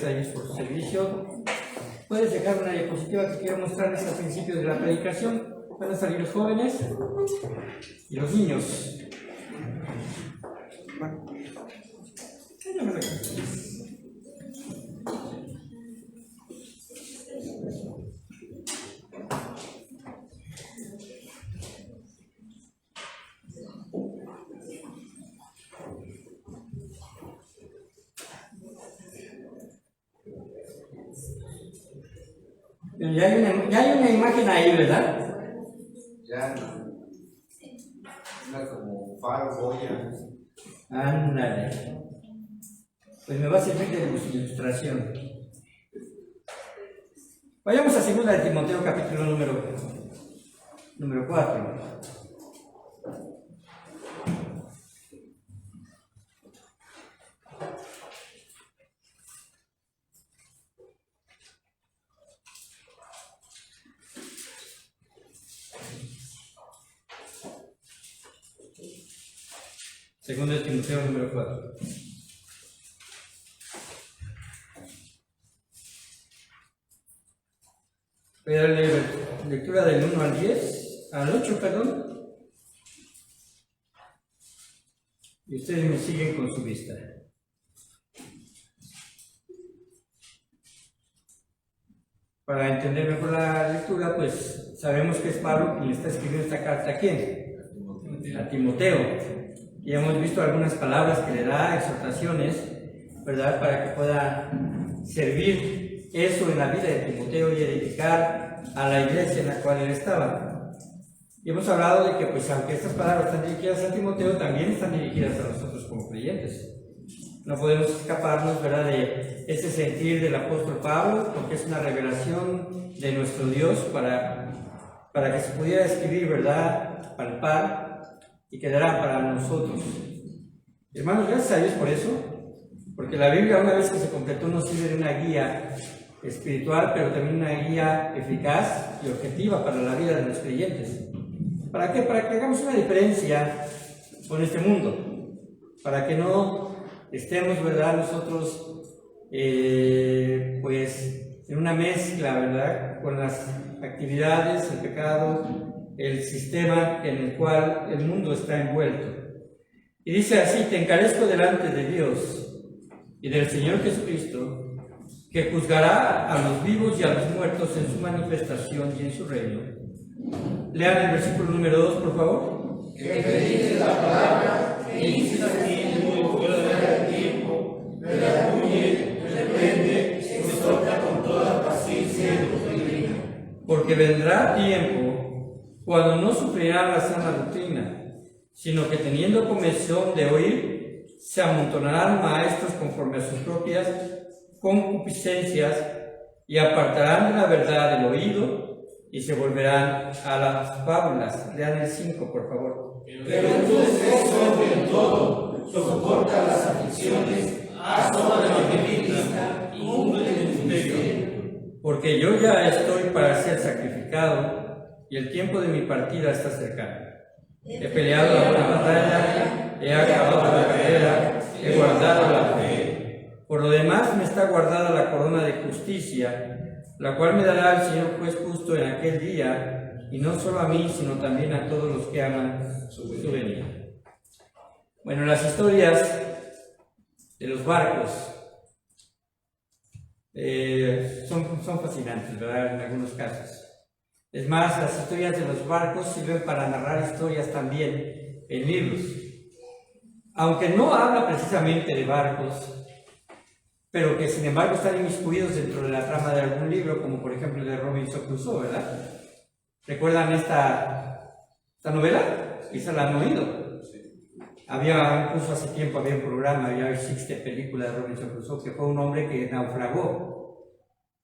gracias a ellos por su servicio. Puedes dejar una diapositiva que quiero mostrarles al principio de la predicación. Van a salir los jóvenes y los niños. Ya hay una imagen ahí, ¿verdad? Ya, una como faro, boya. Ándale. Pues me va a servir de ilustración. Vayamos a 2 de Timoteo, capítulo número 4. Segundo de Timoteo número 4. Voy a leer lectura del 1 al 8, perdón. Y ustedes me siguen con su vista. Para entender mejor la lectura, pues sabemos que es Pablo quien está escribiendo esta carta. ¿A quién? A Timoteo. Y hemos visto algunas palabras que le da, exhortaciones, ¿verdad? Para que pueda servir eso en la vida de Timoteo y edificar a la iglesia en la cual él estaba. Y hemos hablado de que, pues, aunque estas palabras están dirigidas a Timoteo, también están dirigidas a nosotros como creyentes. No podemos escaparnos, ¿verdad?, de ese sentir del apóstol Pablo, porque es una revelación de nuestro Dios para que se pudiera escribir, ¿verdad?, palpar y quedará para nosotros. Hermanos, gracias a Dios por eso, porque la Biblia, una vez que se completó, nos sirve de una guía espiritual, pero también una guía eficaz y objetiva para la vida de los creyentes. ¿Para qué? Para que hagamos una diferencia con este mundo, para que no estemos, ¿verdad?, nosotros pues en una mezcla, ¿verdad?, con las actividades, el pecado, el sistema en el cual el mundo está envuelto. Y dice así: te encarezco delante de Dios y del Señor Jesucristo, que juzgará a los vivos y a los muertos en su manifestación y en su reino. Lean el versículo número 2, por favor. Que prediques la palabra, que insistas en muy fuera del tiempo, redarguye, reprende, exhorta con toda paciencia y doctrina. Porque vendrá tiempo cuando no sufrirán la sana doctrina, sino que teniendo comezón de oír, se amontonarán maestros conforme a sus propias concupiscencias y apartarán de la verdad el oído y se volverán a las fábulas. Lean el 5, por favor. Pero tú estés sobre en todo, soporta las aflicciones, haz obra evangelista y cumple el ministerio. Porque yo ya estoy para ser sacrificado y el tiempo de mi partida está cercano. He peleado la buena batalla, he acabado la carrera, he guardado la fe. Por lo demás me está guardada la corona de justicia, la cual me dará el Señor juez justo en aquel día, y no solo a mí, sino también a todos los que aman su venida. Bueno, las historias de los barcos son fascinantes, ¿verdad?, en algunos casos. Es más, las historias de los barcos sirven para narrar historias también en libros. Aunque no habla precisamente de barcos, pero que sin embargo están inmiscuidos dentro de la trama de algún libro, como por ejemplo el de Robinson Crusoe, ¿verdad? ¿Recuerdan esta novela? Quizá la han oído. Había, incluso hace tiempo había un programa, existe película de Robinson Crusoe, que fue un hombre que naufragó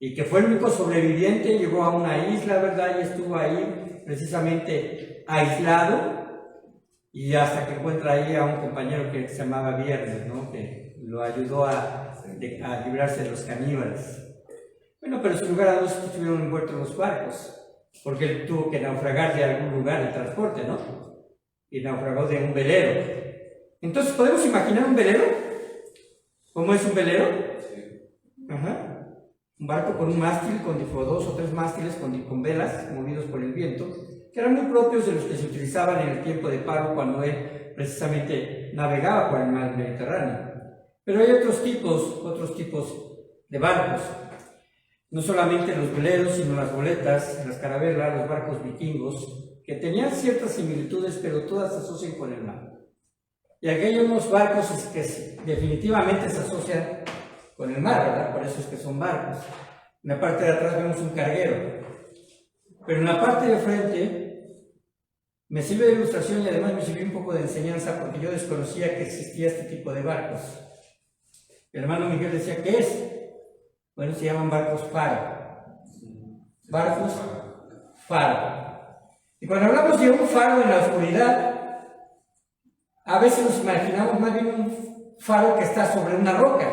y que fue el único sobreviviente, llegó a una isla, ¿verdad?, y estuvo ahí precisamente aislado, y hasta que encuentra ahí a un compañero que se llamaba Viernes, ¿no?, que lo ayudó a librarse de los caníbales. Bueno, pero sin lugar a dudas estuvieron envueltos los barcos, porque él tuvo que naufragar de algún lugar de transporte, ¿no?, y naufragó de un velero. Entonces, ¿podemos imaginar un velero? ¿Cómo es un velero? Un barco con un mástil, con 2 o 3 mástiles con velas movidos por el viento, que eran muy propios de los que se utilizaban en el tiempo de Pablo cuando él precisamente navegaba por el mar Mediterráneo. Pero hay otros tipos de barcos, no solamente los veleros, sino las goletas, las carabelas, los barcos vikingos, que tenían ciertas similitudes, pero todas se asocian con el mar. Y aquí hay unos barcos que definitivamente se asocian con el mar, ¿verdad? Por eso es que son barcos. En la parte de atrás vemos un carguero, pero en la parte de frente me sirve de ilustración y además me sirvió un poco de enseñanza porque yo desconocía que existía este tipo de barcos. El hermano Miguel decía, ¿qué es? Bueno, se llaman barcos faro. Barcos faro. Y cuando hablamos de un faro en la oscuridad, a veces nos imaginamos más bien un faro que está sobre una roca,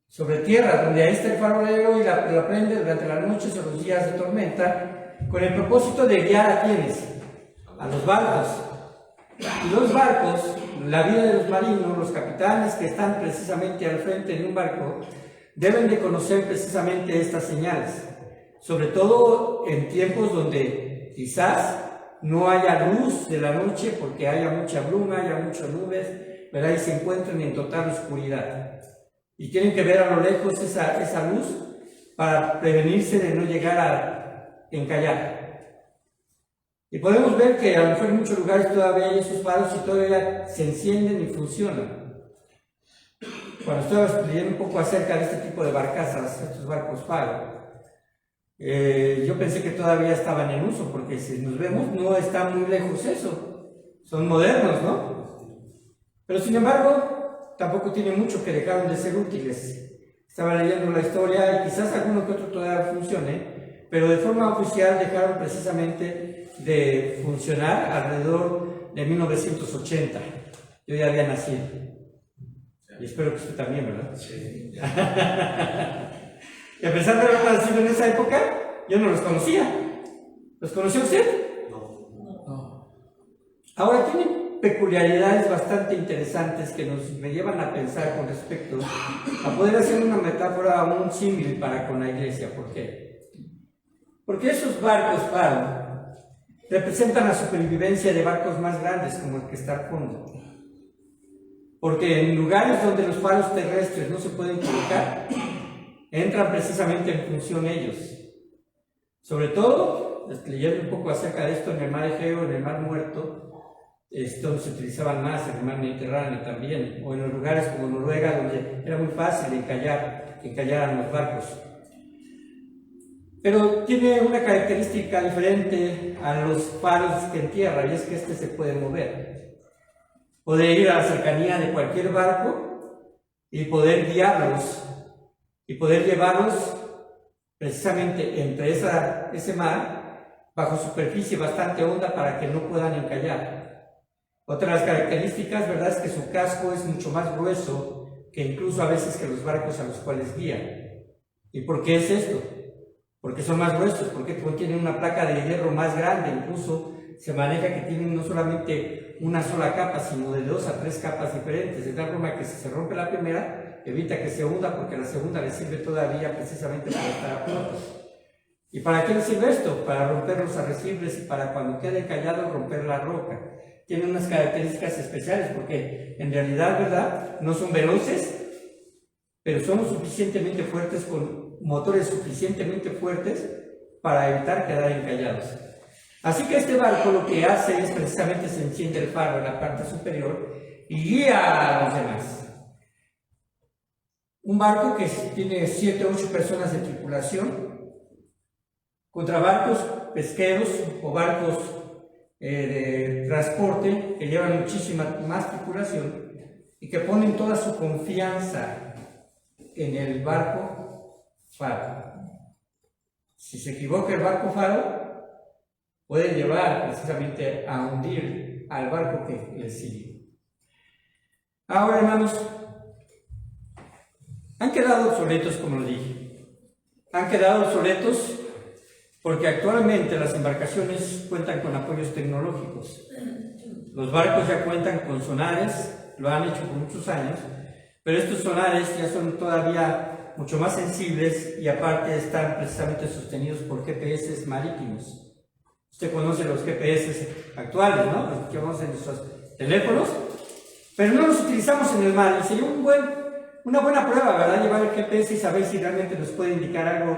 sobre tierra, donde ahí está el farolero y la prende durante las noches o los días de tormenta, con el propósito de guiar a quienes, a los barcos. Y los barcos, la vida de los marinos, los capitanes que están precisamente al frente de un barco, deben de conocer precisamente estas señales, sobre todo en tiempos donde quizás no haya luz de la noche porque haya mucha bruma, haya muchas nubes, ¿verdad? Y se encuentren en total oscuridad. Y tienen que ver a lo lejos esa luz para prevenirse de no llegar a encallar. Y podemos ver que a lo mejor en muchos lugares todavía hay esos faros y todavía se encienden y funcionan. Cuando estaba leyendo un poco acerca de este tipo de barcazas, estos barcos faro, yo pensé que todavía estaban en uso, porque si nos vemos no está muy lejos eso. Son modernos, ¿no? Pero sin embargo, tampoco tiene mucho que dejaron de ser útiles. Estaba leyendo la historia y quizás alguno que otro todavía funcione, pero de forma oficial dejaron precisamente de funcionar alrededor de 1980. Yo ya había nacido. Y espero que usted también, ¿verdad? Sí. Y a pesar de haber nacido en esa época, yo no los conocía. ¿Los conoció usted? No. Ahora tienen peculiaridades bastante interesantes que me llevan a pensar con respecto a poder hacer una metáfora o un símil para con la iglesia. ¿Por qué? Porque esos barcos faro representan la supervivencia de barcos más grandes como el que está al fondo. Porque en lugares donde los faros terrestres no se pueden colocar, entran precisamente en función ellos. Sobre todo, leyendo un poco acerca de esto en el mar Egeo, en el mar Muerto, donde se utilizaban más, en el mar Mediterráneo también, o en los lugares como Noruega, donde era muy fácil que encallaran los barcos. Pero tiene una característica diferente a los faros que en tierra, y es que este se puede mover. Poder ir a la cercanía de cualquier barco y poder guiarlos y poder llevarlos precisamente entre ese mar bajo superficie bastante honda para que no puedan encallar. Otra de las características, ¿verdad?, es que su casco es mucho más grueso que incluso a veces que los barcos a los cuales guían. ¿Y por qué es esto? Porque son más gruesos, porque contienen una placa de hierro más grande, incluso se maneja que tienen no solamente una sola capa, sino de 2 a 3 capas diferentes, de tal forma que si se rompe la primera, evita que se hunda, porque la segunda le sirve todavía precisamente para estar a flote. ¿Y para qué le sirve esto? Para romper los arrecifes y para cuando quede encallado romper la roca. Tiene unas características especiales porque en realidad, ¿verdad?, no son veloces, pero son lo suficientemente fuertes, con motores suficientemente fuertes para evitar quedar encallados. Así que este barco lo que hace es precisamente se enciende el faro en la parte superior y guía a los demás. Un barco que tiene 7 o 8 personas de tripulación contra barcos pesqueros o barcos de transporte que llevan muchísima más tripulación y que ponen toda su confianza en el barco faro. Si se equivoca el barco faro, pueden llevar precisamente a hundir al barco que les sigue. Ahora, hermanos, han quedado obsoletos, como lo dije. Han quedado obsoletos porque actualmente las embarcaciones cuentan con apoyos tecnológicos. Los barcos ya cuentan con sonares, lo han hecho por muchos años, pero estos sonares ya son todavía mucho más sensibles y aparte están precisamente sostenidos por GPS marítimos. Usted conoce los GPS actuales, ¿no? Los que vamos en nuestros teléfonos, pero no los utilizamos en el mar. Y sería una buena prueba, ¿verdad? Llevar el GPS y saber si realmente nos puede indicar algo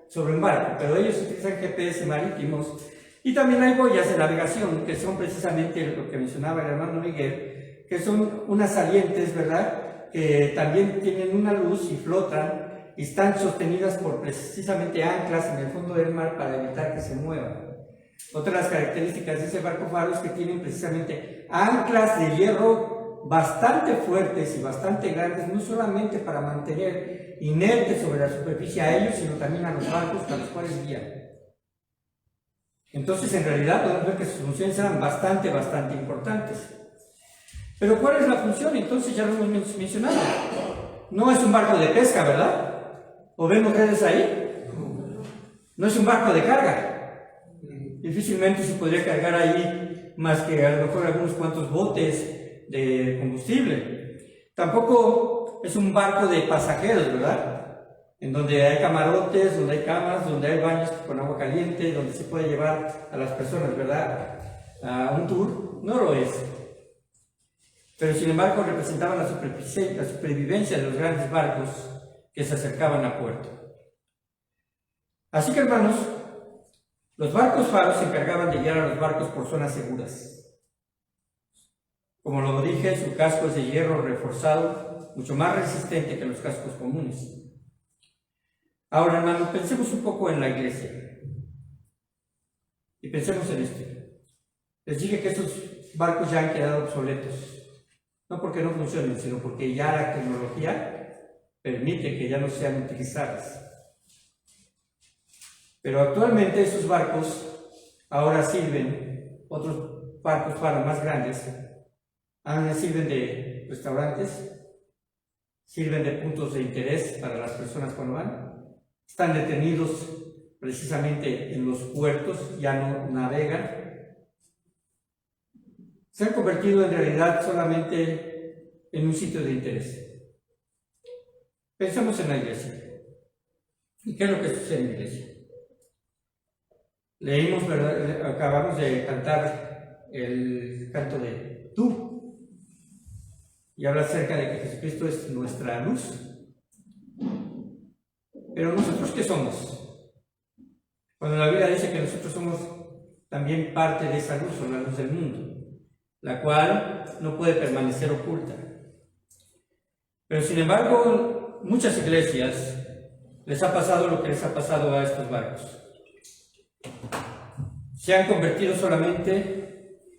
sobre un barco, pero ellos utilizan GPS marítimos. Y también hay boyas de navegación, que son precisamente lo que mencionaba el hermano Miguel, que son unas salientes, ¿verdad?, que también tienen una luz y flotan y están sostenidas por precisamente anclas en el fondo del mar para evitar que se muevan. Otra de las características de ese barco faro es que tienen precisamente anclas de hierro bastante fuertes y bastante grandes, no solamente para mantener inerte sobre la superficie a ellos, sino también a los barcos a los cuales guían. Entonces, en realidad, podemos ver que sus funciones eran bastante importantes. Pero, ¿cuál es la función? Entonces, ya lo hemos mencionado. No es un barco de pesca, ¿verdad? ¿O vemos redes ahí? No es un barco de carga. Difícilmente se podría cargar ahí más que a lo mejor algunos cuantos botes de combustible. Tampoco es un barco de pasajeros, ¿verdad?, en donde hay camarotes, donde hay camas, donde hay baños con agua caliente, donde se puede llevar a las personas, ¿verdad?, a un tour. No lo es. Pero sin embargo representaban la supervivencia de los grandes barcos que se acercaban a puerto. Así que, hermanos, los barcos faros se encargaban de guiar a los barcos por zonas seguras. Como lo dije, su casco es de hierro reforzado, mucho más resistente que los cascos comunes. Ahora, hermanos, pensemos un poco en la iglesia. Y pensemos en esto. Les dije que esos barcos ya han quedado obsoletos. No porque no funcionen, sino porque ya la tecnología permite que ya no sean utilizadas. Pero actualmente esos barcos ahora sirven, otros barcos faro más grandes, sirven de restaurantes, sirven de puntos de interés para las personas cuando van. Están detenidos precisamente en los puertos, ya no navegan. Se han convertido en realidad solamente en un sitio de interés. Pensemos en la iglesia. ¿Y qué es lo que sucede en la iglesia? Leímos, ¿verdad? Acabamos de cantar el canto de Tú, y habla acerca de que Jesucristo es nuestra luz. Pero nosotros, ¿qué somos? Cuando la Biblia dice que nosotros somos también parte de esa luz, o la luz del mundo, la cual no puede permanecer oculta. Pero sin embargo, muchas iglesias les ha pasado lo que les ha pasado a estos barcos. Se han convertido solamente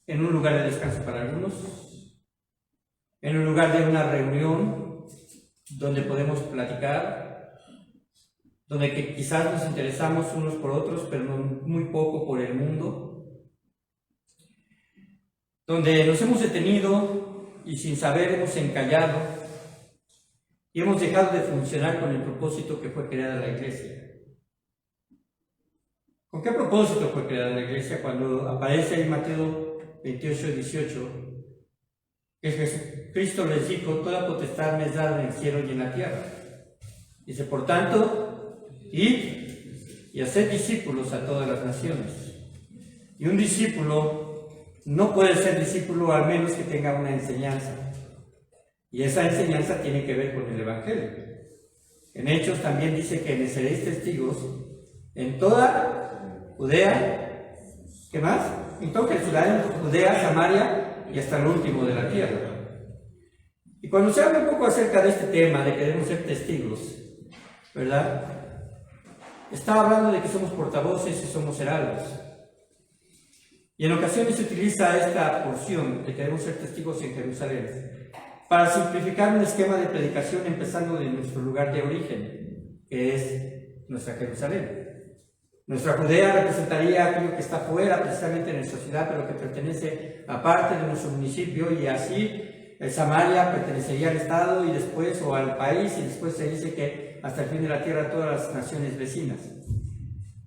en un lugar de descanso para algunos, en un lugar de una reunión donde podemos platicar, donde que quizás nos interesamos unos por otros, pero muy poco por el mundo, donde nos hemos detenido y sin saber hemos encallado y hemos dejado de funcionar con el propósito que fue creada la iglesia. ¿Con qué propósito fue creada la iglesia? Cuando aparece en Mateo 28:18, que Jesucristo les dijo: toda potestad me es dada en el cielo y en la tierra. Dice, por tanto, id y haced discípulos a todas las naciones. Y un discípulo no puede ser discípulo al menos que tenga una enseñanza. Y esa enseñanza tiene que ver con el Evangelio. En Hechos también dice que me seréis testigos en toda Judea, ¿qué más? En toda Jerusalén, Judea, Samaria y hasta el último de la tierra. Y cuando se habla un poco acerca de este tema, de que debemos ser testigos, ¿verdad?, está hablando de que somos portavoces y somos heraldos. Y en ocasiones se utiliza esta porción de que debemos ser testigos en Jerusalén para simplificar un esquema de predicación empezando de nuestro lugar de origen, que es nuestra Jerusalén. Nuestra Judea representaría aquello que está fuera precisamente de nuestra ciudad, pero que pertenece a parte de nuestro municipio, y así Samaria pertenecería al Estado y después, o al país, y después se dice que hasta el fin de la tierra todas las naciones vecinas.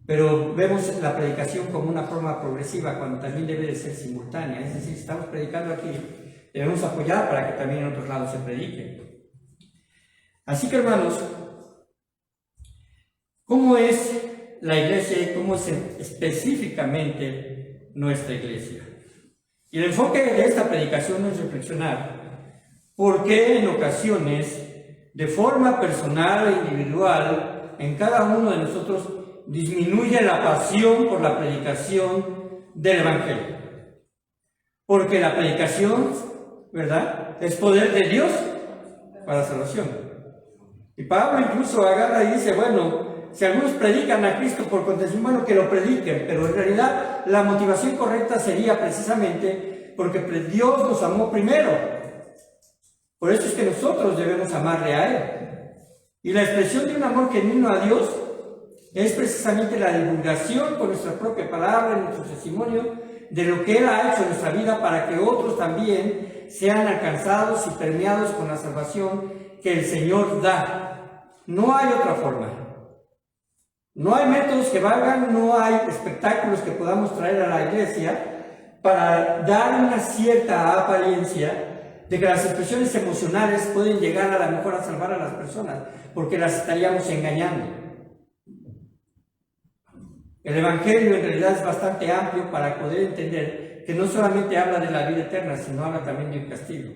Pero vemos la predicación como una forma progresiva, cuando también debe de ser simultánea. Es decir, si estamos predicando aquí, debemos apoyar para que también en otros lados se predique. Así que, hermanos, la iglesia y cómo es específicamente nuestra iglesia. Y el enfoque de esta predicación es reflexionar por qué en ocasiones, de forma personal e individual, en cada uno de nosotros disminuye la pasión por la predicación del Evangelio. Porque la predicación, ¿verdad?, es poder de Dios para salvación. Y Pablo incluso agarra y dice, bueno, si algunos predican a Cristo por contención, bueno, que lo prediquen, pero en realidad la motivación correcta sería precisamente porque Dios nos amó primero. Por eso es que nosotros debemos amarle a Él. Y la expresión de un amor genuino a Dios es precisamente la divulgación con nuestra propia palabra, en nuestro testimonio, de lo que Él ha hecho en nuestra vida para que otros también sean alcanzados y permeados con la salvación que el Señor da. No hay otra forma. No hay métodos que valgan, no hay espectáculos que podamos traer a la iglesia para dar una cierta apariencia de que las expresiones emocionales pueden llegar a lo mejor a salvar a las personas, porque las estaríamos engañando. El Evangelio en realidad es bastante amplio para poder entender que no solamente habla de la vida eterna, sino habla también de un castigo.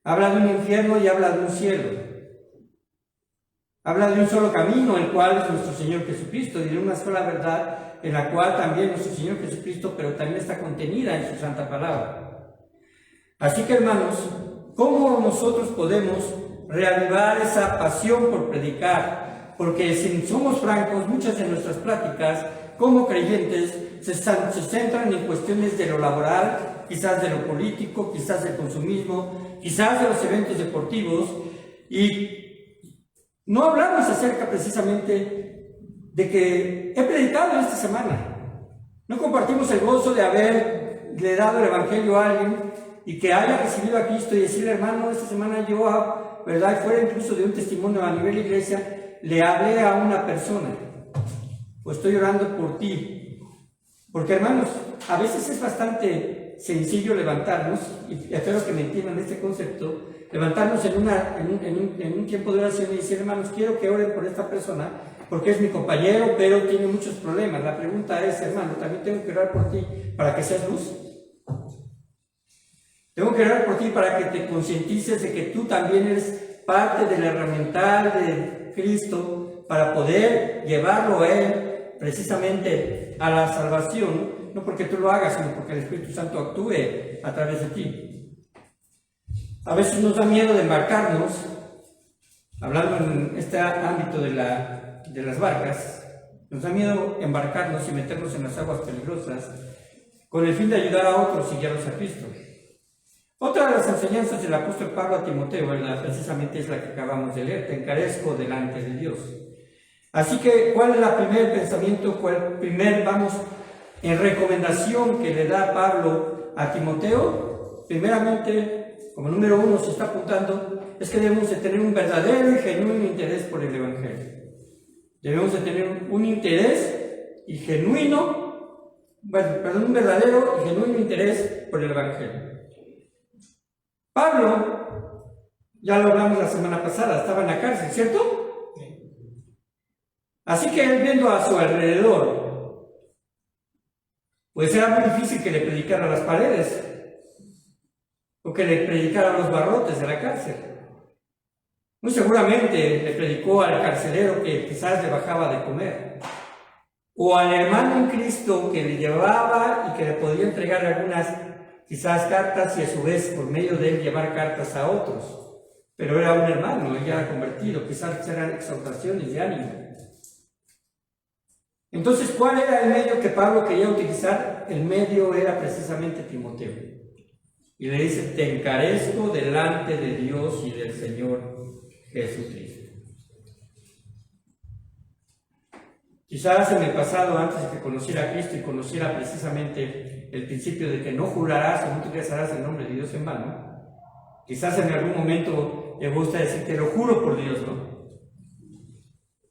Habla de un infierno y habla de un cielo. Habla de un solo camino, el cual es nuestro Señor Jesucristo, y de una sola verdad, en la cual también nuestro Señor Jesucristo, pero también está contenida en su santa palabra. Así que, hermanos, ¿cómo nosotros podemos reavivar esa pasión por predicar? Porque si somos francos, muchas de nuestras pláticas, como creyentes, se centran en cuestiones de lo laboral, quizás de lo político, quizás del consumismo, quizás de los eventos deportivos, y no hablamos acerca precisamente de que he predicado esta semana. No compartimos el gozo de haberle dado el Evangelio a alguien y que haya recibido a Cristo y decirle, hermano, esta semana yo, ¿verdad?, fuera incluso de un testimonio a nivel iglesia, le hablé a una persona. Pues estoy orando por ti. Porque, hermanos, a veces es bastante sencillo levantarnos, y espero que me entiendan este concepto, levantarnos en un tiempo de oración y decir, hermanos, quiero que oren por esta persona, porque es mi compañero, pero tiene muchos problemas. La pregunta es, hermano, ¿también tengo que orar por ti para que seas luz? Tengo que orar por ti para que te concientices de que tú también eres parte del herramental de Cristo para poder llevarlo a Él precisamente a la salvación, no porque tú lo hagas, sino porque el Espíritu Santo actúe a través de ti. A veces nos da miedo de embarcarnos, hablando en este ámbito de las barcas, nos da miedo embarcarnos y meternos en las aguas peligrosas con el fin de ayudar a otros y guiarlos a Cristo. Otra de las enseñanzas del apóstol Pablo a Timoteo, precisamente es la que acabamos de leer: te encarezco delante de Dios. Así que, ¿cuál es el primer pensamiento, en recomendación que le da Pablo a Timoteo? Primeramente, como número 1 se está apuntando, es que debemos de tener un verdadero y genuino interés por el Evangelio. Debemos de tener un interés y genuino, un verdadero y genuino interés por el Evangelio. Pablo, ya lo hablamos la semana pasada, estaba en la cárcel, ¿cierto? Así que él, viendo a su alrededor, pues era muy difícil que le predicara a las paredes o que le predicara a los barrotes de la cárcel. Muy seguramente le predicó al carcelero que quizás le bajaba de comer, o al hermano en Cristo que le llevaba y que le podía entregar algunas quizás cartas y a su vez por medio de él llevar cartas a otros. Pero era un hermano, él ya era convertido, quizás eran exhortaciones de ánimo. Entonces, ¿cuál era el medio que Pablo quería utilizar? El medio era precisamente Timoteo. Y le dice, te encarezco delante de Dios y del Señor Jesucristo. Quizás en el pasado, antes de que conociera a Cristo y conociera precisamente el principio de que no jurarás o no utilizarás el nombre de Dios en vano, quizás en algún momento le gusta decir, te lo juro por Dios, ¿no?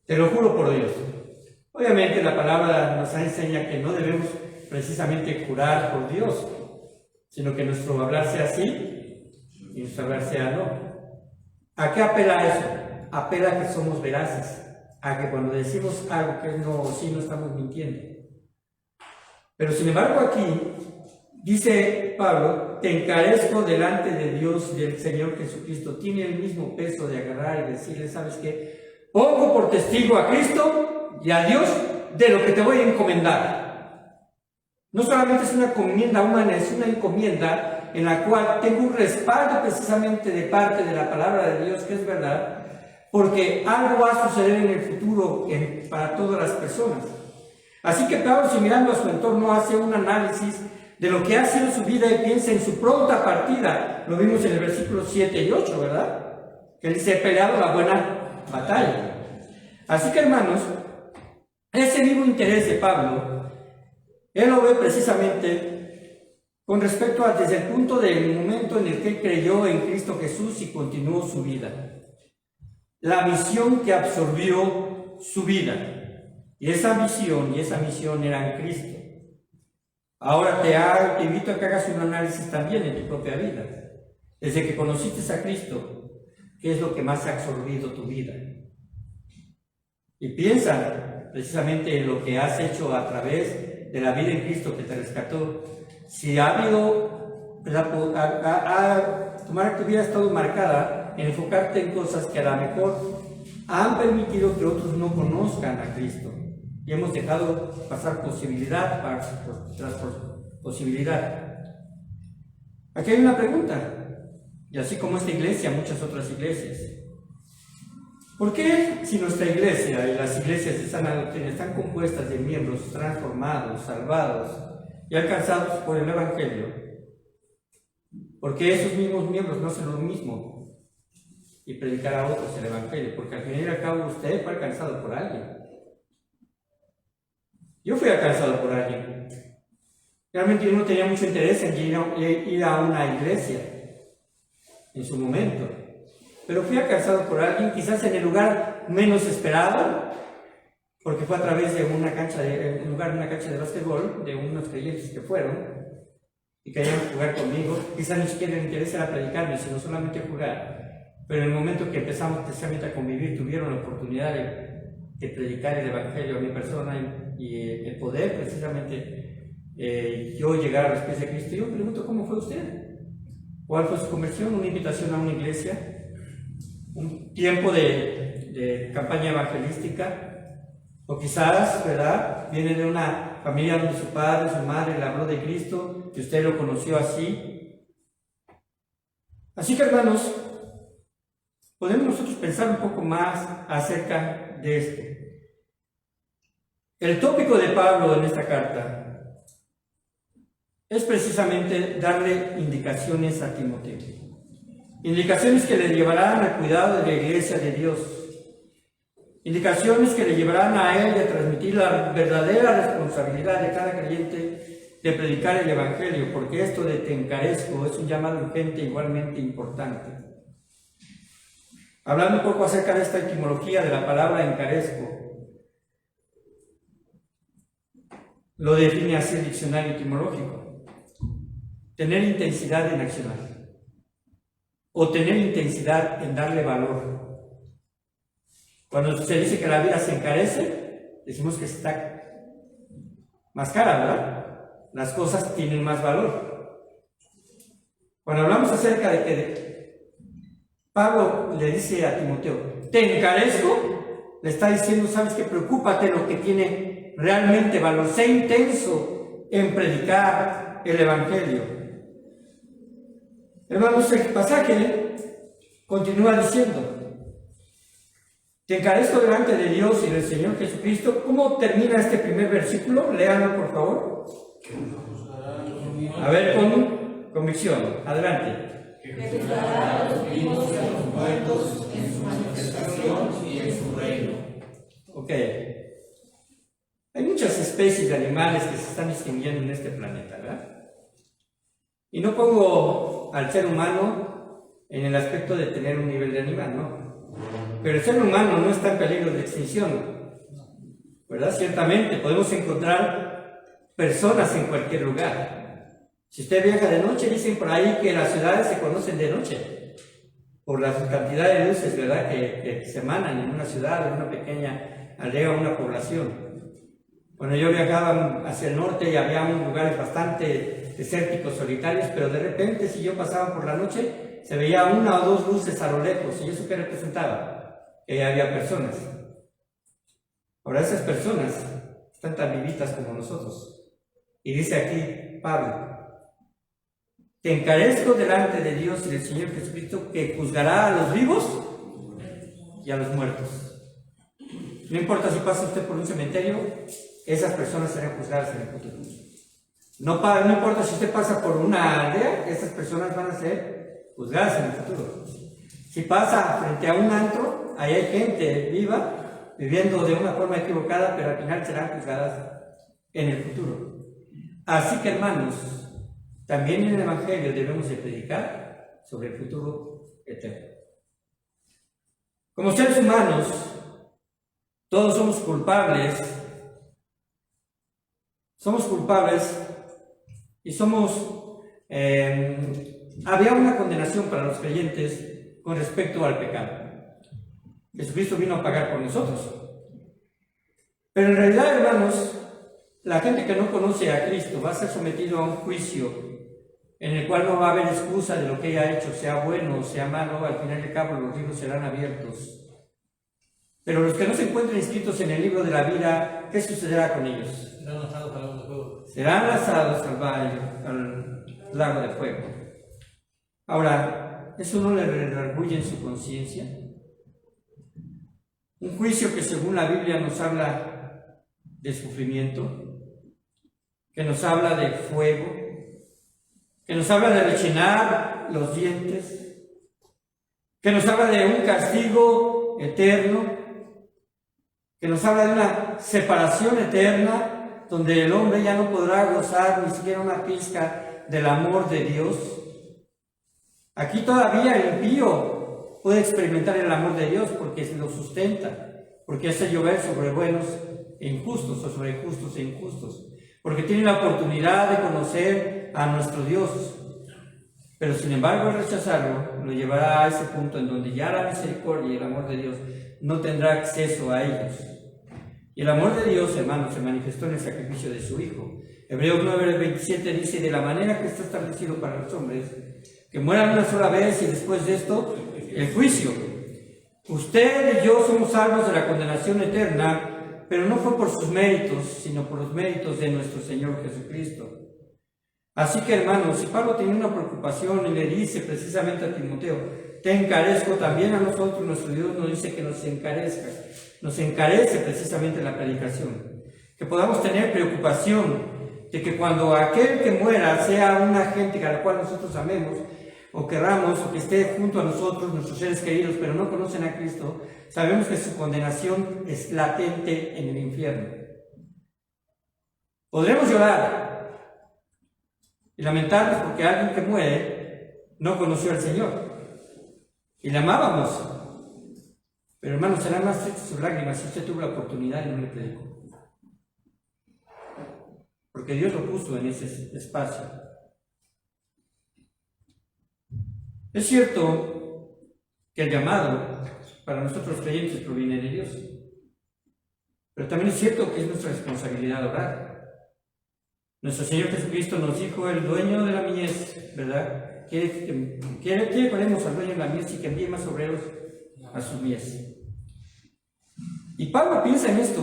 Te lo juro por Dios. Obviamente la palabra nos enseña que no debemos precisamente jurar por Dios, sino que nuestro hablar sea sí y nuestro hablar sea no. ¿A qué apela eso? Apela a que somos veraces, a que cuando decimos algo que no o sí no estamos mintiendo. Pero sin embargo aquí dice Pablo, te encarezco delante de Dios, del Señor Jesucristo. Tiene el mismo peso de agarrar y decirle, ¿sabes qué? Pongo por testigo a Cristo y a Dios de lo que te voy a encomendar. No solamente es una encomienda humana, es una encomienda en la cual tengo un respaldo precisamente de parte de la palabra de Dios, que es verdad, porque algo va a suceder en el futuro para todas las personas. Así que Pablo, si mirando a su entorno, hace un análisis de lo que ha sido su vida y piensa en su pronta partida. Lo vimos en el versículo 7 y 8, ¿verdad? Que él dice, he peleado la buena batalla. Así que, hermanos, ese vivo interés de Pablo, él lo ve precisamente con respecto a desde el punto del momento en el que él creyó en Cristo Jesús y continuó su vida. La misión que absorbió su vida. Y esa misión era en Cristo. Ahora te invito a que hagas un análisis también en tu propia vida. Desde que conociste a Cristo, ¿qué es lo que más ha absorbido tu vida? Y piensa precisamente en lo que has hecho a través de la vida en Cristo que te rescató. Si ha habido, tomar que tu vida ha estado marcada en enfocarte en cosas que a lo mejor han permitido que otros no conozcan a Cristo. Y hemos dejado pasar posibilidad tras posibilidad. Aquí hay una pregunta, y así como esta iglesia, muchas otras iglesias. ¿Por qué si nuestra iglesia y las iglesias de sana doctrina están compuestas de miembros transformados, salvados y alcanzados por el Evangelio? ¿Por qué esos mismos miembros no hacen lo mismo y predicar a otros el Evangelio? Porque al fin y al cabo usted fue alcanzado por alguien. Yo fui alcanzado por alguien. Realmente yo no tenía mucho interés en ir a una iglesia en su momento, pero fui alcanzado por alguien, quizás en el lugar menos esperado, porque fue a través de una cancha de básquetbol, de unos creyentes que fueron y querían jugar conmigo. Quizás ni siquiera les interesa predicarme, sino solamente jugar. Pero en el momento que empezamos precisamente a convivir, tuvieron la oportunidad de predicar el Evangelio a mi persona y el poder precisamente yo llegar a los pies de Cristo. Yo me pregunto, ¿cómo fue usted? ¿Cuál fue su conversión? ¿Una invitación a una iglesia? ¿Un tiempo de campaña evangelística? O quizás, ¿verdad?, viene de una familia donde su padre, su madre le habló de Cristo y usted lo conoció así. Así que, hermanos, podemos nosotros pensar un poco más acerca de esto. El tópico de Pablo en esta carta es precisamente darle indicaciones a Timoteo. Indicaciones que le llevarán al cuidado de la iglesia de Dios. Indicaciones que le llevarán a él a transmitir la verdadera responsabilidad de cada creyente de predicar el Evangelio, porque esto de te encarezco es un llamado urgente igualmente importante. Hablando un poco acerca de esta etimología de la palabra encarezco, lo define así el diccionario etimológico: tener intensidad en accionar, o tener intensidad en darle valor. Cuando se dice que la vida se encarece, decimos que está más cara, ¿verdad? Las cosas tienen más valor. Cuando hablamos acerca de que Pablo le dice a Timoteo, te encarezco, le está diciendo, sabes que preocúpate de lo que tiene realmente valor, sé intenso en predicar el Evangelio. Hermanos, el pasaje continúa diciendo, te encarezco delante de Dios y del Señor Jesucristo. ¿Cómo termina este primer versículo? Léanlo, por favor. A ver, con convicción. Adelante. Que juzgará a los vivos y a los muertos en su manifestación y en su reino. Ok. Hay muchas especies de animales que se están extinguiendo en este planeta, ¿verdad? Y no pongo al ser humano en el aspecto de tener un nivel de animal, ¿no? Pero el ser humano no está en peligro de extinción, ¿verdad? Ciertamente podemos encontrar personas en cualquier lugar. Si usted viaja de noche, dicen por ahí que las ciudades se conocen de noche, por la cantidad de luces, ¿verdad?, que se emanan en una ciudad, en una pequeña aldea, una población. Bueno, yo viajaba hacia el norte y había unos lugares bastante desérticos, solitarios, pero de repente, si yo pasaba por la noche, se veía una o dos luces a lo lejos, y eso que representaba, que había personas. Ahora, esas personas están tan vivitas como nosotros. Y dice aquí Pablo: te encarezco delante de Dios y del Señor Jesucristo, que juzgará a los vivos y a los muertos. No importa si pasa usted por un cementerio, esas personas serán juzgadas en el futuro. No importa si usted pasa por una aldea, esas personas van a ser juzgadas en el futuro. Si pasa frente a un antro, ahí hay gente viva, viviendo de una forma equivocada, pero al final serán juzgadas en el futuro. Así que, hermanos, también en el Evangelio debemos de predicar sobre el futuro eterno. Como seres humanos, todos somos culpables y había una condenación para los creyentes con respecto al pecado. Jesucristo vino a pagar por nosotros. Pero en realidad, hermanos, la gente que no conoce a Cristo va a ser sometido a un juicio en el cual no va a haber excusa de lo que haya hecho, sea bueno o sea malo. Al final del cabo los libros serán abiertos. Pero los que no se encuentren inscritos en el libro de la vida, ¿qué sucederá con ellos? Serán lanzados al lago de fuego. Serán lanzados al lago de fuego. Ahora, ¿eso no le redarguye en su conciencia? Un juicio que según la Biblia nos habla de sufrimiento, que nos habla de fuego, que nos habla de rechinar los dientes, que nos habla de un castigo eterno, que nos habla de una separación eterna, donde el hombre ya no podrá gozar ni siquiera una pizca del amor de Dios. Aquí todavía el impío puede experimentar el amor de Dios porque lo sustenta, porque hace llover sobre buenos e injustos, o sobre justos e injustos, porque tiene la oportunidad de conocer a nuestro Dios. Pero sin embargo, al rechazarlo, lo llevará a ese punto en donde ya la misericordia y el amor de Dios no tendrá acceso a ellos. Y el amor de Dios, hermanos, se manifestó en el sacrificio de su Hijo. Hebreos 9:27 dice: de la manera que está establecido para los hombres, que mueran una sola vez y después de esto, el juicio. Usted y yo somos salvos de la condenación eterna, pero no fue por sus méritos, sino por los méritos de nuestro Señor Jesucristo. Así que, hermanos, si Pablo tiene una preocupación y le dice precisamente a Timoteo: te encarezco, también a nosotros nuestro Dios nos dice que nos encarezca. Nos encarece precisamente la predicación. Que podamos tener preocupación de que cuando aquel que muera sea una gente a la cual nosotros amemos o querramos, o que esté junto a nosotros, nuestros seres queridos, pero no conocen a Cristo, sabemos que su condenación es latente en el infierno. Podremos llorar y lamentarnos porque alguien que muere no conoció al Señor y le amábamos. Pero, hermanos, serán más tristes sus lágrimas si usted tuvo la oportunidad y no le predicó. Porque Dios lo puso en ese espacio. Es cierto que el llamado para nosotros creyentes proviene de Dios. Pero también es cierto que es nuestra responsabilidad orar. Nuestro Señor Jesucristo nos dijo: el dueño de la mies, ¿verdad?, quiere que ponemos al dueño de la mies y que envíe más obreros a su mies. Y Pablo piensa en esto,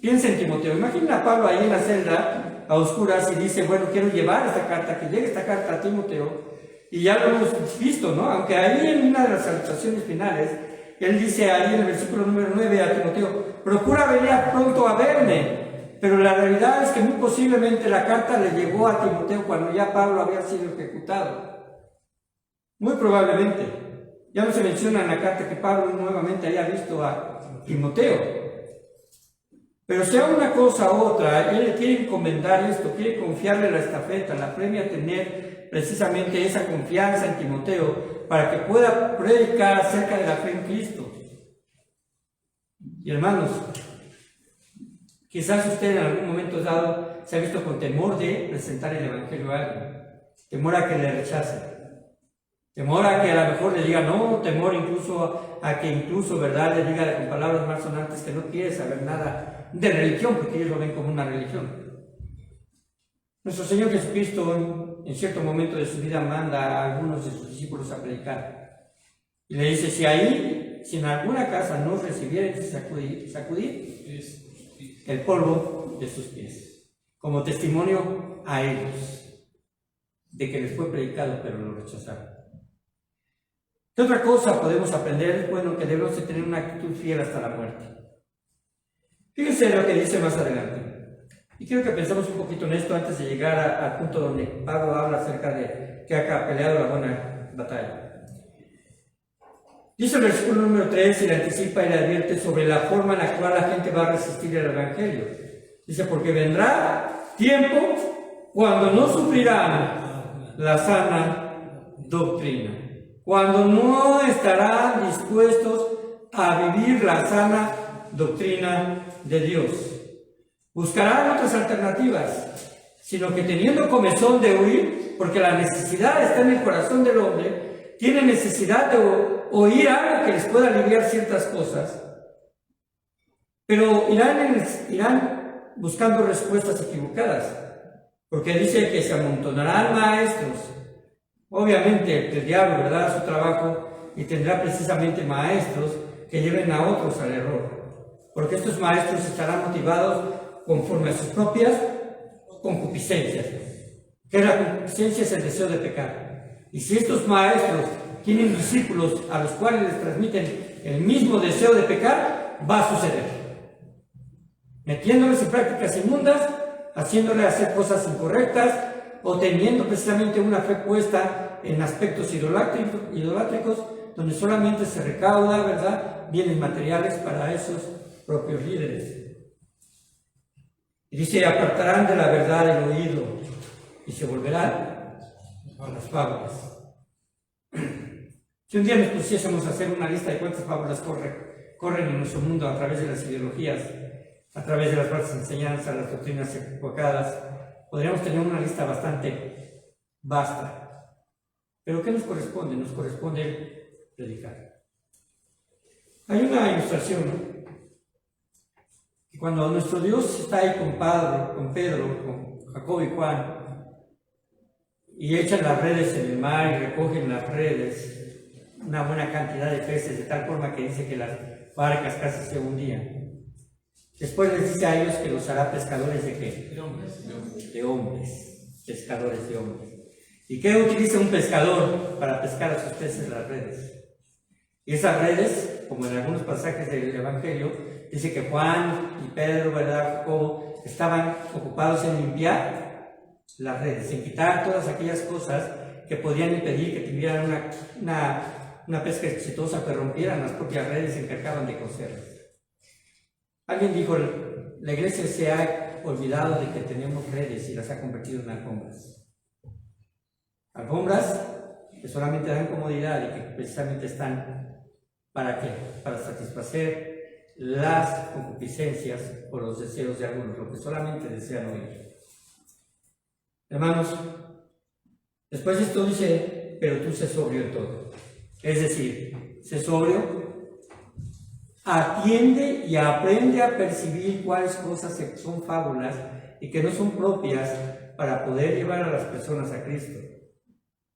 piensa en Timoteo. Imagina a Pablo ahí en la celda a oscuras y dice: bueno, quiero llevar esta carta, que llegue esta carta a Timoteo. Y ya lo hemos visto, ¿no? Aunque ahí en una de las salutaciones finales, él dice ahí en el versículo número 9 a Timoteo: procura venir pronto a verme. Pero la realidad es que muy posiblemente la carta le llegó a Timoteo cuando ya Pablo había sido ejecutado. Muy probablemente. Ya no se menciona en la carta que Pablo nuevamente haya visto a Timoteo. Pero sea una cosa u otra, él quiere encomendar esto, quiere confiarle la estafeta, la premia a tener precisamente esa confianza en Timoteo para que pueda predicar acerca de la fe en Cristo. Y hermanos, quizás usted en algún momento dado se ha visto con temor de presentar el Evangelio a alguien, temor a que le rechacen. Temor a que a lo mejor le diga no, temor incluso a que incluso, ¿verdad?, le diga con palabras más sonantes que no quiere saber nada de religión, porque ellos lo ven como una religión. Nuestro Señor Jesucristo en cierto momento de su vida manda a algunos de sus discípulos a predicar. Y le dice, si en alguna casa no recibieran sacudir el polvo de sus pies, como testimonio a ellos, de que les fue predicado, pero lo rechazaron. ¿Qué otra cosa podemos aprender? Bueno, que debemos de tener una actitud fiel hasta la muerte. Fíjense lo que dice más adelante. Y quiero que pensemos un poquito en esto antes de llegar al punto donde Pablo habla acerca de que ha peleado la buena batalla. Dice el versículo número 3 y le anticipa y le advierte sobre la forma en la cual la gente va a resistir el Evangelio. Dice, porque vendrá tiempo cuando no sufrirán la sana doctrina, cuando no estarán dispuestos a vivir la sana doctrina de Dios. Buscarán otras alternativas, sino que teniendo comezón de huir, porque la necesidad está en el corazón del hombre, tiene necesidad de oír algo que les pueda aliviar ciertas cosas, pero irán buscando respuestas equivocadas, porque dice que se amontonarán maestros. Obviamente el diablo, ¿verdad?, su trabajo, y tendrá precisamente maestros que lleven a otros al error, porque estos maestros estarán motivados conforme a sus propias concupiscencias, que la concupiscencia es el deseo de pecar. Y si estos maestros tienen discípulos a los cuales les transmiten el mismo deseo de pecar, va a suceder, metiéndoles en prácticas inmundas, haciéndoles hacer cosas incorrectas, o teniendo precisamente una fe puesta en aspectos idolátricos, donde solamente se recauda, ¿verdad?, bienes materiales para esos propios líderes. Y dice, apartarán de la verdad el oído y se volverán a las fábulas. Si un día nos pusiésemos a hacer una lista de cuántas fábulas corren en nuestro mundo a través de las ideologías, a través de las falsas enseñanzas, las doctrinas equivocadas, podríamos tener una lista bastante vasta. Pero ¿qué nos corresponde? Nos corresponde predicar. Hay una ilustración, ¿no?, que cuando nuestro Dios está ahí con Pedro, con Jacobo y Juan, y echan las redes en el mar y recogen las redes, una buena cantidad de peces, de tal forma que dice que las barcas casi se hundían. Después les dice a ellos que los hará pescadores de ¿qué? De hombres, pescadores de hombres. ¿Y qué utiliza un pescador para pescar a sus peces? Las redes. Y esas redes, como en algunos pasajes del Evangelio, dice que Juan y Pedro, ¿verdad?, Jacobo, estaban ocupados en limpiar las redes, en quitar todas aquellas cosas que podían impedir que tuvieran una pesca exitosa, que rompieran las propias redes y se encargaban de coserlas. Alguien dijo, la iglesia se ha olvidado de que tenemos redes y las ha convertido en alfombras. Alfombras que solamente dan comodidad y que precisamente están, ¿para qué? Para satisfacer las concupiscencias o los deseos de algunos, lo que solamente desean oír. Hermanos, después de esto dice, pero tú sé sobrio en todo. Es decir, sé sobrio, atiende y aprende a percibir cuáles cosas son fábulas y que no son propias para poder llevar a las personas a Cristo.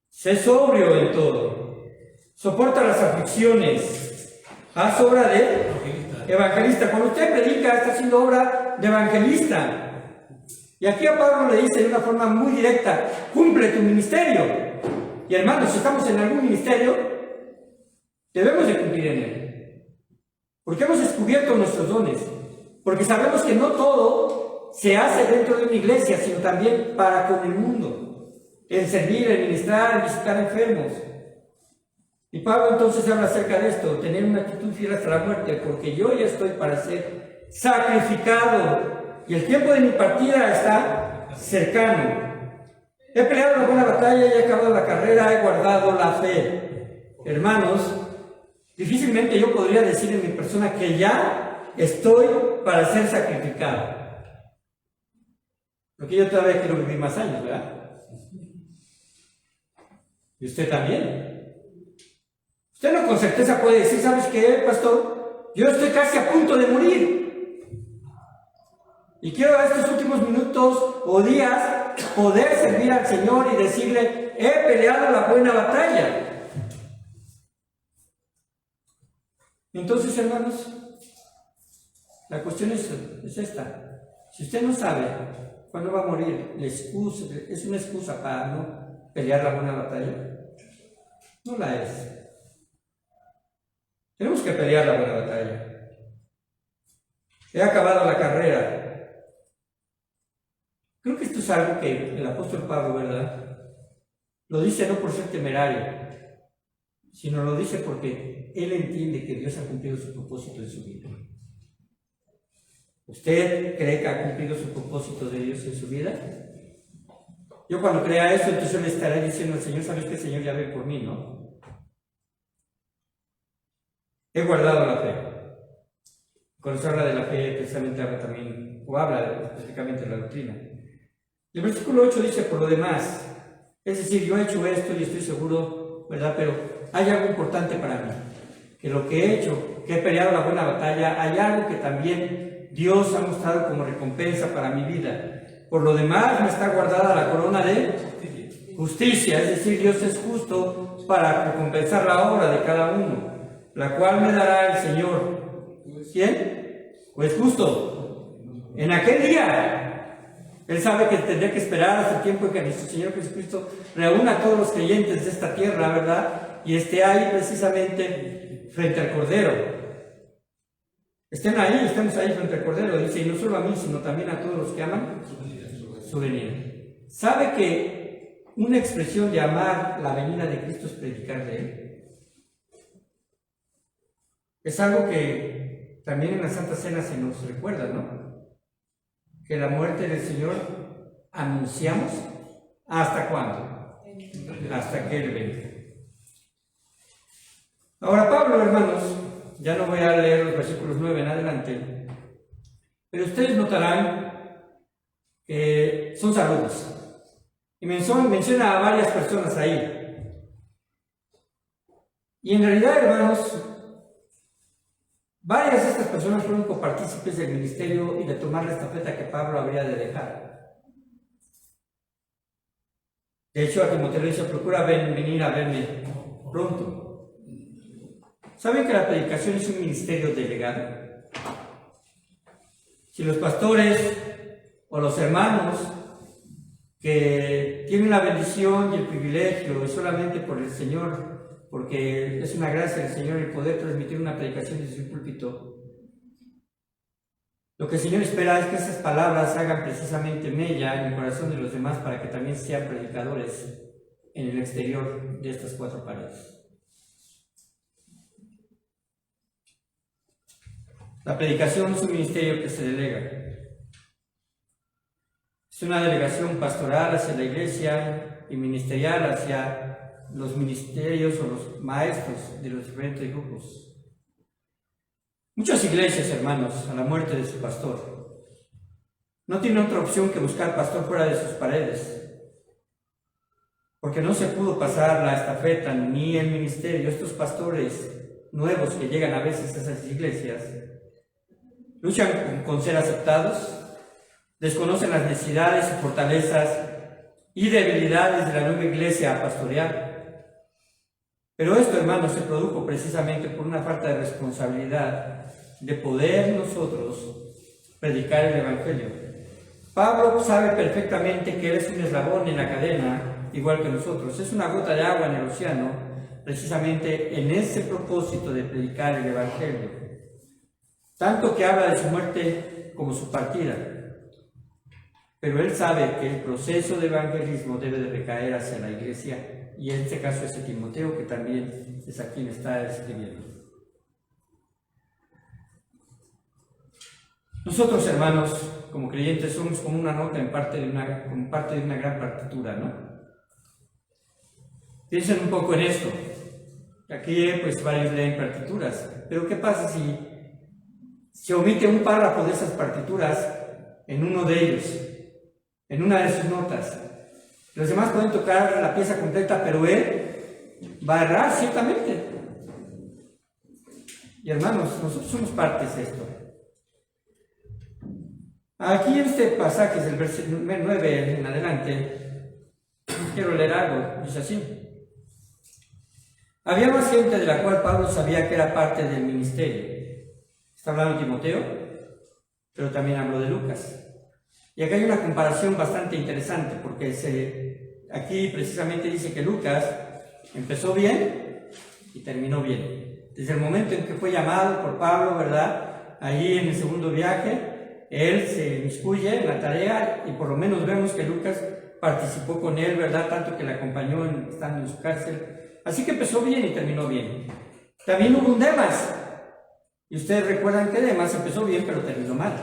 Sé sobrio en todo, soporta las aflicciones, haz obra de evangelista. Cuando usted predica, está haciendo obra de evangelista. Y aquí a Pablo le dice de una forma muy directa, cumple tu ministerio. Y hermanos, si estamos en algún ministerio, debemos de cumplir en él. Porque hemos descubierto nuestros dones. Porque sabemos que no todo se hace dentro de una iglesia, sino también para con el mundo. En servir, en ministrar, en visitar enfermos. Y Pablo entonces habla acerca de esto, tener una actitud fiel hasta la muerte, porque yo ya estoy para ser sacrificado y el tiempo de mi partida está cercano. He peleado la buena batalla y he acabado la carrera, he guardado la fe. Hermanos, difícilmente yo podría decir en mi persona que ya estoy para ser sacrificado. Porque yo todavía quiero vivir más años, ¿verdad? Y usted también. Usted no con certeza puede decir, ¿sabes qué, pastor? Yo estoy casi a punto de morir. Y quiero estos últimos minutos o días poder servir al Señor y decirle, he peleado la buena batalla. Entonces, hermanos, la cuestión es esta. Si usted no sabe cuándo va a morir, es una excusa para no pelear la buena batalla. No la es. Tenemos que pelear la buena batalla. He acabado la carrera. Creo que esto es algo que el apóstol Pablo, ¿verdad? Lo dice no por ser temerario, sino lo dice porque él entiende que Dios ha cumplido su propósito en su vida. ¿Usted cree que ha cumplido su propósito de Dios en su vida? Yo cuando crea eso, entonces yo le estaré diciendo al Señor, ¿sabes qué? El Señor ya ve por mí, ¿no? He guardado la fe. Cuando se habla de la fe, precisamente habla también, o habla específicamente de la doctrina. El versículo 8 dice, por lo demás, es decir, yo he hecho esto y estoy seguro, ¿verdad? Pero hay algo importante para mí, que lo que he hecho, que he peleado la buena batalla, hay algo que también Dios ha mostrado como recompensa para mi vida. Por lo demás, me está guardada la corona de justicia, es decir, Dios es justo para recompensar la obra de cada uno, la cual me dará el Señor. ¿Quién? Pues justo. En aquel día, Él sabe que tendría que esperar hasta el tiempo en que nuestro Señor Jesucristo reúna a todos los creyentes de esta tierra, ¿verdad? Y esté ahí precisamente frente al Cordero. Estén ahí, estemos ahí frente al Cordero, dice, y no solo a mí, sino también a todos los que aman su venida. ¿Sabe que una expresión de amar la venida de Cristo es predicar de Él? Es algo que también en la Santa Cena se nos recuerda, ¿no? Que la muerte del Señor anunciamos, ¿hasta cuándo? Hasta que Él venga. Ahora Pablo, hermanos, ya no voy a leer los versículos 9 en adelante, pero ustedes notarán que son saludos. Y menciona a varias personas ahí. Y en realidad, hermanos, varias de estas personas fueron copartícipes del ministerio y de tomar la estafeta que Pablo habría de dejar. De hecho, a Timoteo le dice, procura venir a verme pronto. ¿Saben que la predicación es un ministerio delegado? Si los pastores o los hermanos que tienen la bendición y el privilegio es solamente por el Señor, porque es una gracia del Señor el poder transmitir una predicación desde su púlpito, lo que el Señor espera es que esas palabras hagan precisamente mella en el corazón de los demás para que también sean predicadores en el exterior de estas cuatro paredes. La predicación es un ministerio que se delega. Es una delegación pastoral hacia la iglesia y ministerial hacia los ministerios o los maestros de los diferentes grupos. Muchas iglesias, hermanos, a la muerte de su pastor, no tienen otra opción que buscar pastor fuera de sus paredes, porque no se pudo pasar la estafeta ni el ministerio. Estos pastores nuevos que llegan a veces a esas iglesias luchan con ser aceptados, desconocen las necesidades y fortalezas y debilidades de la nueva iglesia a pastorear. Pero esto, hermanos, se produjo precisamente por una falta de responsabilidad de poder nosotros predicar el Evangelio. Pablo sabe perfectamente que él es un eslabón en la cadena, igual que nosotros. Es una gota de agua en el océano, precisamente en ese propósito de predicar el Evangelio. Tanto que habla de su muerte como su partida. Pero él sabe que el proceso de evangelismo debe de recaer hacia la iglesia, y en este caso es Timoteo, que también es a quien está escribiendo. Nosotros, hermanos, como creyentes, somos como una nota como parte de una gran partitura, ¿no? Piensen un poco en esto. Aquí, pues, varios leen partituras, pero ¿qué pasa si se omite un párrafo de esas partituras en uno de ellos, en una de sus notas? Los demás pueden tocar la pieza completa, pero él va a errar ciertamente. Y hermanos, nosotros somos partes de esto. Aquí en este pasaje del versículo 9 en adelante, quiero leer algo, dice así. Había más gente de la cual Pablo sabía que era parte del ministerio. Está hablando de Timoteo, pero también habló de Lucas. Y acá hay una comparación bastante interesante, porque aquí precisamente dice que Lucas empezó bien y terminó bien. Desde el momento en que fue llamado por Pablo, ¿verdad? Allí en el segundo viaje, él se inmiscuye en la tarea y por lo menos vemos que Lucas participó con él, ¿verdad? Tanto que le acompañó estando en su cárcel. Así que empezó bien y terminó bien. También hubo un Demas. Y ustedes recuerdan que Demas empezó bien, pero terminó mal.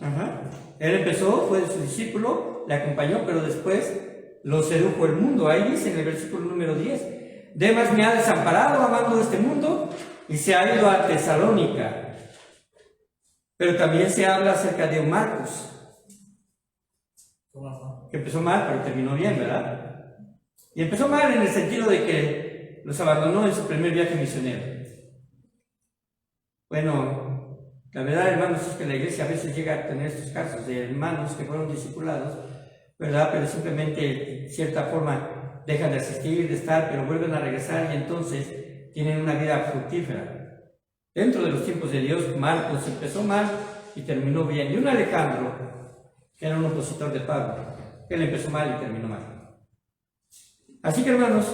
Ajá. Él empezó, fue su discípulo, le acompañó, pero después lo sedujo el mundo. Ahí dice en el versículo número 10. Demas me ha desamparado amando este mundo y se ha ido a Tesalónica. Pero también se habla acerca de Marcos, que empezó mal, pero terminó bien, ¿verdad? Y empezó mal en el sentido de que los abandonó en su primer viaje misionero. Bueno, la verdad, hermanos, es que la iglesia a veces llega a tener estos casos de hermanos que fueron discipulados, ¿verdad? Pero simplemente, de cierta forma, dejan de asistir, de estar, pero vuelven a regresar y entonces tienen una vida fructífera. Dentro de los tiempos de Dios, Marcos empezó mal y terminó bien. Y un Alejandro, que era un opositor de Pablo, él empezó mal y terminó mal. Así que, hermanos,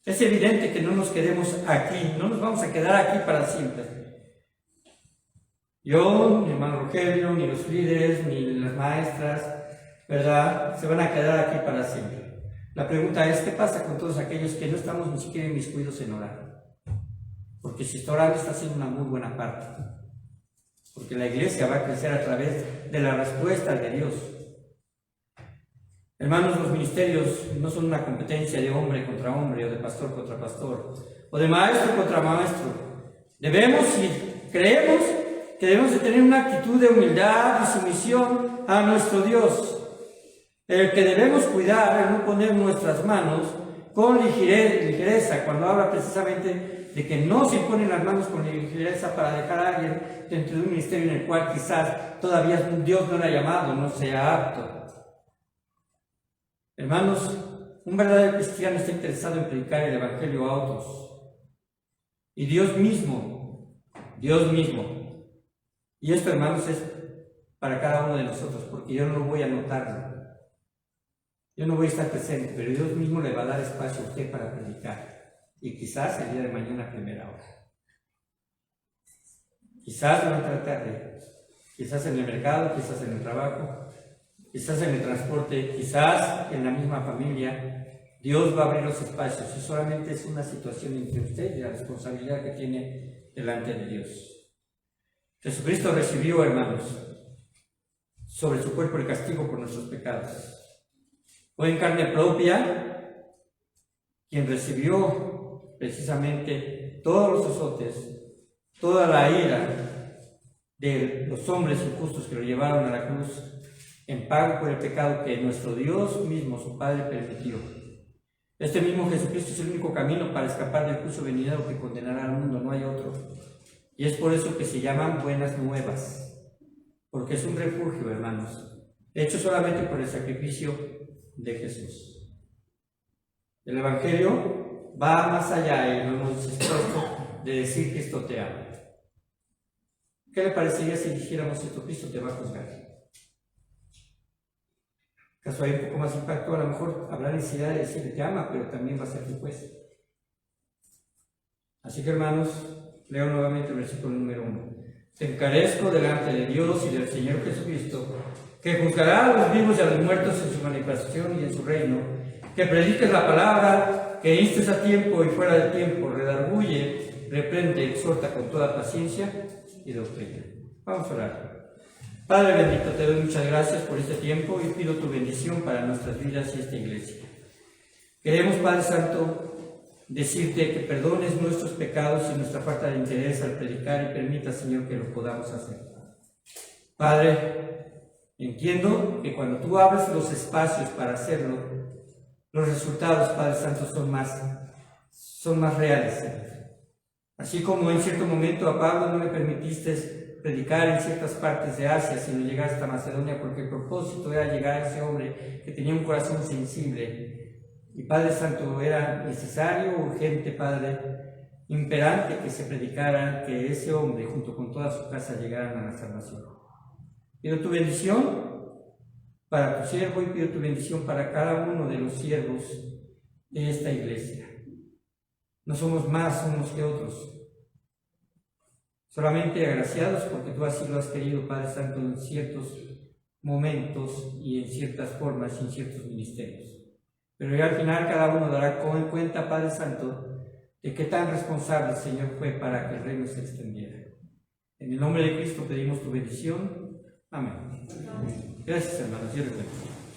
es evidente que no nos quedemos aquí, no nos vamos a quedar aquí para siempre. Yo, mi hermano Rogelio, ni los líderes, ni las maestras, ¿verdad? Se van a quedar aquí para siempre. La pregunta es, ¿qué pasa con todos aquellos que no estamos ni siquiera inmiscuidos en orar? Porque si está orando, está haciendo una muy buena parte. Porque la iglesia va a crecer a través de la respuesta de Dios. Hermanos, los ministerios no son una competencia de hombre contra hombre, o de pastor contra pastor, o de maestro contra maestro. Debemos y creemos que debemos de tener una actitud de humildad y sumisión a nuestro Dios. El que debemos cuidar es no poner nuestras manos con ligereza, cuando habla precisamente de que no se imponen las manos con ligereza para dejar a alguien dentro de un ministerio en el cual quizás todavía Dios no le ha llamado, no sea apto. Hermanos, un verdadero cristiano está interesado en predicar el evangelio a otros. Y Dios mismo. Y esto, hermanos, es para cada uno de nosotros, porque yo no voy a notarlo. Yo no voy a estar presente, pero Dios mismo le va a dar espacio a usted para predicar. Y quizás el día de mañana a primera hora. Quizás durante la tarde. Quizás en el mercado, quizás en el trabajo. Quizás en el transporte, quizás en la misma familia. Dios va a abrir los espacios y solamente es una situación entre usted y la responsabilidad que tiene delante de Dios. Jesucristo recibió, hermanos, sobre su cuerpo el castigo por nuestros pecados. Fue en carne propia quien recibió precisamente todos los azotes, toda la ira de los hombres injustos que lo llevaron a la cruz en pago por el pecado que nuestro Dios mismo, su Padre, permitió. Este mismo Jesucristo es el único camino para escapar del juicio venidero que condenará al mundo, no hay otro. Y es por eso que se llaman buenas nuevas, porque es un refugio, hermanos, hecho solamente por el sacrificio de Jesús. El Evangelio va más allá, y lo hemos expuesto, de decir Cristo te ama. ¿Qué le parecería si dijéramos esto? Cristo te va a juzgar. ¿Acaso hay un poco más impacto? A lo mejor habrá necesidad de decir te ama, pero también va a ser tu juez. Así que, hermanos, leo nuevamente el versículo número 1. Te encarezco delante de Dios y del Señor Jesucristo, que juzgará a los vivos y a los muertos en su manifestación y en su reino, que prediques la palabra, que instes a tiempo y fuera de tiempo, redarguye, reprende, exhorta con toda paciencia y doctrina. Vamos a orar. Padre bendito, te doy muchas gracias por este tiempo y pido tu bendición para nuestras vidas y esta iglesia. Queremos, Padre Santo, decirte que perdones nuestros pecados y nuestra falta de interés al predicar y permita, Señor, que lo podamos hacer. Padre, entiendo que cuando tú abres los espacios para hacerlo, los resultados, Padre Santo, son más reales, Señor. Así como en cierto momento a Pablo no le permitiste predicar en ciertas partes de Asia, sino llegar hasta Macedonia, porque el propósito era llegar a ese hombre que tenía un corazón sensible. Y Padre Santo, era necesario, urgente, Padre, imperante que se predicara, que ese hombre junto con toda su casa llegaran a la salvación. Pido tu bendición para tu siervo y pido tu bendición para cada uno de los siervos de esta iglesia. No somos más unos que otros, solamente agraciados porque tú así lo has querido, Padre Santo, en ciertos momentos y en ciertas formas y en ciertos ministerios. Pero ya al final cada uno dará cuenta, Padre Santo, de qué tan responsable el Señor fue para que el reino se extendiera. En el nombre de Cristo pedimos tu bendición. Amén. Gracias, hermanos. Dios les bendiga.